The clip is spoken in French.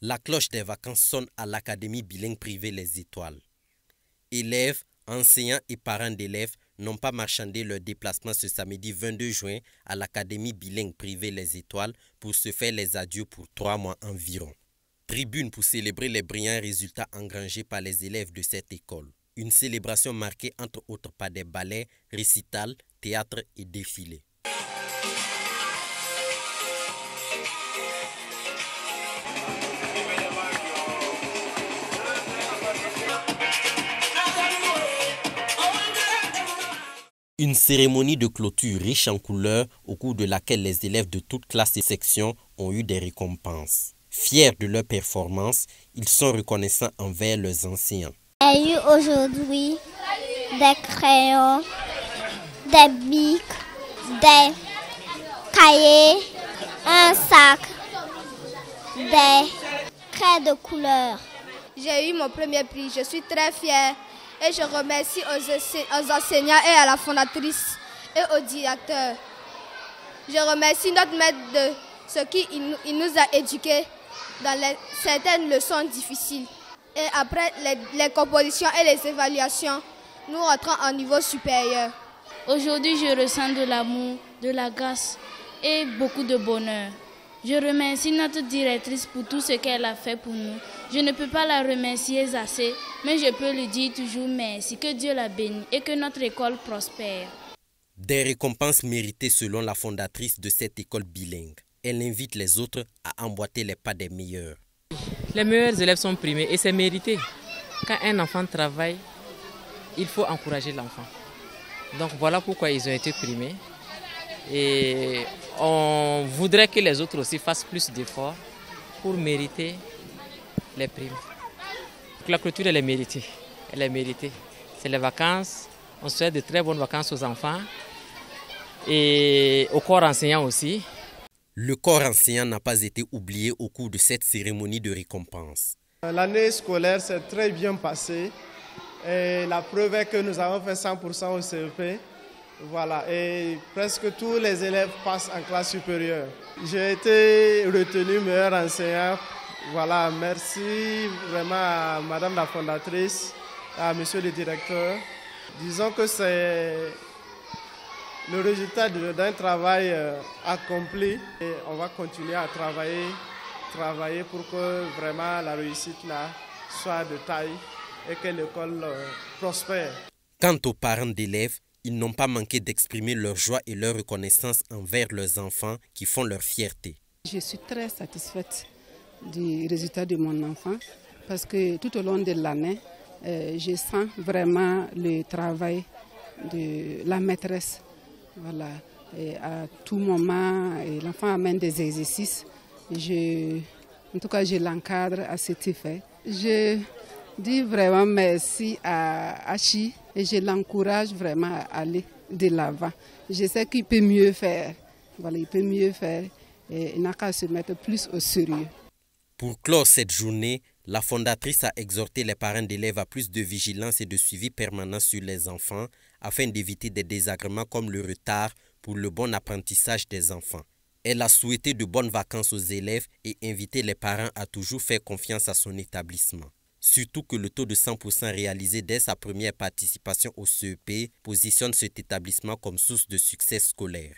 La cloche des vacances sonne à l'académie bilingue privée Les Étoiles. Élèves, enseignants et parents d'élèves n'ont pas marchandé leur déplacement ce samedi 22 juin à l'académie bilingue privée Les Étoiles pour se faire les adieux pour 3 mois environ. Tribune pour célébrer les brillants résultats engrangés par les élèves de cette école. Une célébration marquée entre autres par des ballets, récitals, théâtre et défilés. Une cérémonie de clôture riche en couleurs au cours de laquelle les élèves de toutes classes et sections ont eu des récompenses. Fiers de leur performance, ils sont reconnaissants envers leurs enseignants. Il y a eu aujourd'hui des crayons, des bics, des cahiers, un sac, des craies de couleur. J'ai eu mon premier prix, je suis très fière et je remercie aux enseignants et à la fondatrice et au directeur. Je remercie notre maître de ce qu'il nous a éduqués dans certaines leçons difficiles. Et après les compositions et les évaluations, nous rentrons en niveau supérieur. Aujourd'hui, je ressens de l'amour, de la grâce et beaucoup de bonheur. Je remercie notre directrice pour tout ce qu'elle a fait pour nous. Je ne peux pas la remercier assez, mais je peux lui dire toujours merci, que Dieu la bénisse et que notre école prospère. Des récompenses méritées selon la fondatrice de cette école bilingue. Elle invite les autres à emboîter les pas des meilleurs. Les meilleurs élèves sont primés et c'est mérité. Quand un enfant travaille, il faut encourager l'enfant. Donc voilà pourquoi ils ont été primés. Et on voudrait que les autres aussi fassent plus d'efforts pour mériter les primes. Donc la clôture, elle est méritée. Elle est méritée. C'est les vacances. On souhaite de très bonnes vacances aux enfants et au corps enseignant aussi. Le corps enseignant n'a pas été oublié au cours de cette cérémonie de récompense. L'année scolaire s'est très bien passée. Et la preuve est que nous avons fait 100% au CEP. Voilà, et presque tous les élèves passent en classe supérieure. J'ai été retenu meilleur enseignant. Voilà, merci vraiment à Madame la fondatrice, à Monsieur le directeur. Disons que c'est le résultat d'un travail accompli et on va continuer à travailler pour que vraiment la réussite là soit de taille et que l'école prospère. Quant aux parents d'élèves, ils n'ont pas manqué d'exprimer leur joie et leur reconnaissance envers leurs enfants qui font leur fierté. Je suis très satisfaite du résultat de mon enfant parce que tout au long de l'année, je sens vraiment le travail de la maîtresse. Voilà. Et à tout moment, l'enfant amène des exercices. En tout cas, je l'encadre à cet effet. Je dis vraiment merci à Hachi et je l'encourage vraiment à aller de l'avant. Je sais qu'il peut mieux faire. Voilà, il peut mieux faire et il n'a qu'à se mettre plus au sérieux. Pour clore cette journée, la fondatrice a exhorté les parents d'élèves à plus de vigilance et de suivi permanent sur les enfants afin d'éviter des désagréments comme le retard pour le bon apprentissage des enfants. Elle a souhaité de bonnes vacances aux élèves et invité les parents à toujours faire confiance à son établissement. Surtout que le taux de 100% réalisé dès sa première participation au CEP positionne cet établissement comme source de succès scolaire.